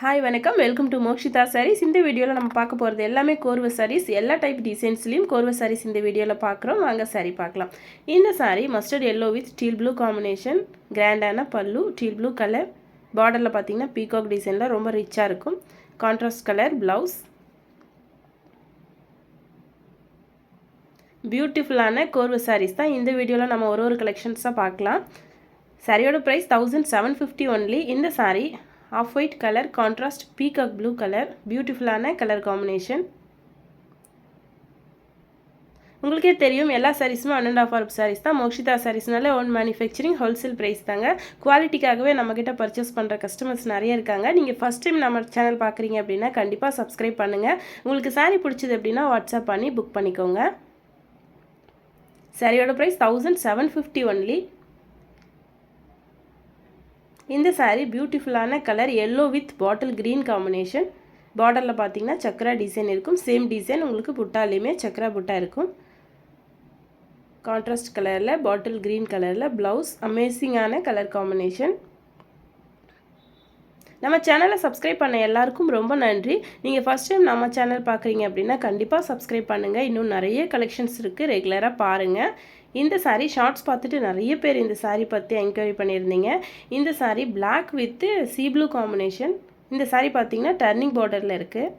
Hi வணக்கம், welcome to Mokshitha saris. இந்த வீடியோவில் நம்ம பார்க்க போகிறது எல்லாமே கோர்வை சாரீஸ். எல்லா டைப் டிசைன்ஸ்லையும் கோர்வை சாரீஸ் இந்த வீடியோவில் பார்க்குறோம். வாங்க சாரீ பார்க்கலாம். இந்த sari mustard yellow with teal blue combination, கிராண்டான பல்லு, டீல் ப்ளூ கலர், பார்டரில் பார்த்தீங்கன்னா பீகாக் டிசைனில் ரொம்ப ரிச்சாக இருக்கும். கான்ட்ராஸ்ட் கலர் ப்ளவுஸ், பியூட்டிஃபுல்லான கோர்வை சாரீஸ் தான் இந்த வீடியோவில் நம்ம ஒரு கலெக்ஷன்ஸாக பார்க்கலாம். சாரியோட ப்ரைஸ் 1750 ஒன்லி. இந்த sari off white colour, contrast peacock blue colour, பியூட்டிஃபுல்லான கலர் காம்பினேஷன். உங்களுக்கே தெரியும் எல்லா சாரீஸுமே 1.5 ஆர்ப் சாரீஸ் தான். மோக்ஷிதா சாரீஸ்னால ஓன் மேனுஃபேக்சரிங், ஹோல்சேல் ப்ரைஸ் தாங்க. குவாலிட்டிக்காகவே நம்மக்கிட்ட பர்ச்சேஸ் பண்ணுற கஸ்டமர்ஸ் நிறைய இருக்காங்க. நீங்கள் ஃபஸ்ட் டைம் நம்ம சேனல் பார்க்குறீங்க அப்படின்னா கண்டிப்பாக சப்ஸ்கிரைப் பண்ணுங்கள். உங்களுக்கு சாரீ பிடிச்சது அப்படின்னா வாட்ஸ்அப் பண்ணி புக் பண்ணிக்கோங்க. சாரியோட ப்ரைஸ் 1750 ஒன்லி. இந்த சாரீ பியூட்டிஃபுல்லான colour yellow with bottle green combination. பார்டரில் பார்த்தீங்கன்னா சக்ரா டிசைன் இருக்கும். சேம் டிசைன் உங்களுக்கு புட்டாலையுமே சக்ரா புட்டா இருக்கும். கான்ட்ராஸ்ட் கலரில் பாட்டில் க்ரீன் கலரில் ப்ளவுஸ். அமேசிங்கான கலர் காம்பினேஷன். நம்ம சேனலை சப்ஸ்கிரைப் பண்ண எல்லாருக்கும் ரொம்ப நன்றி. நீங்கள் ஃபஸ்ட் டைம் நம்ம சேனல் பார்க்குறீங்க அப்படின்னா கண்டிப்பாக சப்ஸ்கிரைப் பண்ணுங்கள். இன்னும் நிறைய கலெக்ஷன்ஸ் இருக்குது, ரெகுலராக பாருங்கள். இந்த சாரீ ஷார்ட்ஸ் பார்த்துட்டு நிறைய பேர் இந்த சாரீ பற்றி என்கொயரி பண்ணியிருந்தீங்க. இந்த sari black with sea blue combination. இந்த சாரீ பார்த்தீங்கன்னா டர்னிங் பார்டரில் இருக்குது.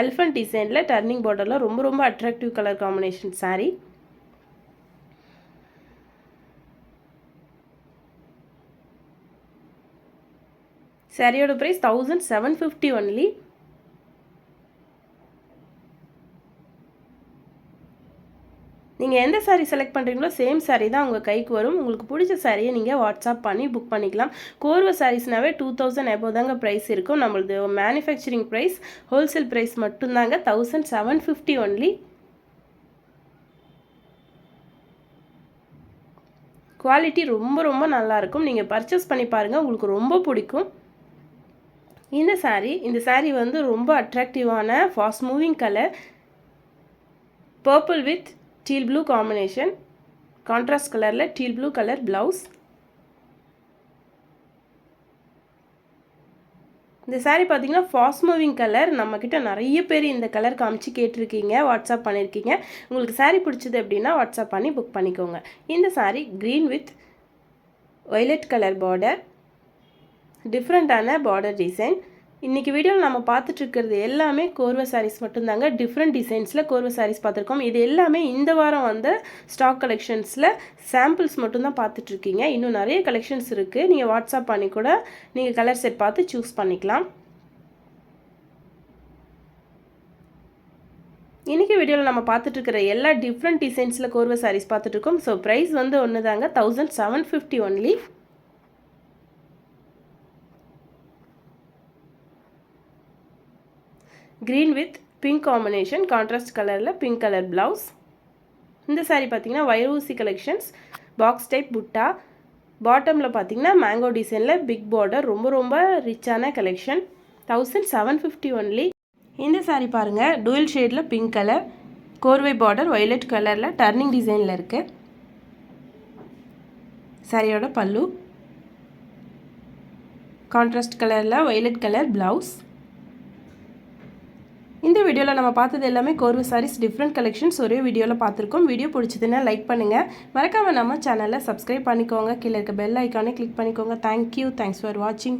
எலிஃபண்ட் டிசைனில் டர்னிங் பார்டரில் ரொம்ப அட்ராக்டிவ் கலர் காம்பினேஷன் சாரீ. சாரியோட ப்ரைஸ் 1750 ஒன்லி. நீங்கள் எந்த சாரீ செலக்ட் பண்ணுறீங்களோ சேம் சாரீ தான் உங்கள் கைக்கு வரும். உங்களுக்கு பிடிச்ச சாரியை நீங்கள் வாட்ஸ்அப் பண்ணி புக் பண்ணிக்கலாம். கோர்வை சாரீஸ்னாவே 2000 எபோவ் தாங்க ப்ரைஸ் இருக்கும். நம்மளது மேனுஃபேக்சரிங் ப்ரைஸ், ஹோல்சேல் ப்ரைஸ் மட்டும்தாங்க 1750 ஒன்லி. குவாலிட்டி ரொம்ப நல்லாயிருக்கும். நீங்கள் பர்ச்சேஸ் பண்ணி பாருங்கள், உங்களுக்கு ரொம்ப பிடிக்கும். இந்த சாரீ வந்து ரொம்ப அட்ராக்டிவான fast moving colour, purple with teal blue combination. Contrast கலரில் டீல் ப்ளூ கலர் ப்ளவுஸ். இந்த சாரீ பார்த்தீங்கன்னா ஃபாஸ்ட் மூவிங் கலர். நம்மக்கிட்ட நிறைய பேர் இந்த கலர் காமிச்சு கேட்டிருக்கீங்க, வாட்ஸ்அப் பண்ணியிருக்கீங்க. உங்களுக்கு சாரீ பிடிச்சது அப்படின்னா வாட்ஸ்அப் பண்ணி புக் பண்ணிக்கோங்க. இந்த sari green with violet colour border, டிஃப்ரெண்ட்டான பார்டர் டிசைன். இன்றைக்கி வீடியோவில் நம்ம பார்த்துட்ருக்கிறது எல்லாமே கோர்வை சாரீஸ் மட்டும்தாங்க. டிஃப்ரெண்ட் டிசைன்ஸில் கோர்வை சாரீஸ் பார்த்துருக்கோம். இது எல்லாமே இந்த வாரம் வந்து ஸ்டாக் கலெக்ஷன்ஸில் சாம்பிள்ஸ் மட்டும்தான் பார்த்துட்ருக்கீங்க. இன்னும் நிறைய கலெக்ஷன்ஸ் இருக்குது. நீங்கள் வாட்ஸ்அப் பண்ணி கூட நீங்கள் கலர் செட் பார்த்து சூஸ் பண்ணிக்கலாம். இன்றைக்கி வீடியோவில் நம்ம பார்த்துட்ருக்கிற எல்லா டிஃப்ரெண்ட் டிசைன்ஸில் கோர்வை சாரீஸ் பார்த்துட்ருக்கோம். ஸோ ப்ரைஸ் வந்து ஒன்று தாங்க, 1750 only. Green with pink combination, contrast கலரில் பிங்க் கலர் ப்ளவுஸ். இந்த சாரீ பார்த்தீங்கன்னா வைரூசி கலெக்ஷன்ஸ், பாக்ஸ் டைப் புட்டா. பாட்டமில் பார்த்தீங்கன்னா மேங்கோ டிசைனில் பிக் பார்டர். ரொம்ப ரிச்சான கலெக்ஷன். 1750 ஒன்லி. இந்த சாரீ பாருங்கள், டூயல் ஷேடில் பிங்க் கலர், கோர்வை பார்டர் வயலட் கலரில் டர்னிங் டிசைனில் இருக்குது. சாரியோட பல்லு கான்ட்ராஸ்ட் கலரில் வயலட் கலர் ப்ளவுஸ். இந்த வீடியோவில் நம்ம பார்த்தது எல்லாமே கோர்வை சாரீஸ் டிஃப்ரெண்ட் கலெக்ஷன்ஸ் ஒரே வீடியோவில் பார்த்துருக்கோம். வீடியோ பிடிச்சதுன்னா லைக் பண்ணுங்கள். மறக்காமல் நம்ம சேனலை சப்ஸ்கிரைப் பண்ணிக்கோங்க. கீழே இருக்க பெல் ஐக்கானே கிளிக் பண்ணிக்கோங்க. தேங்க்யூ. தேங்க்ஸ் ஃபார் வாட்சிங்.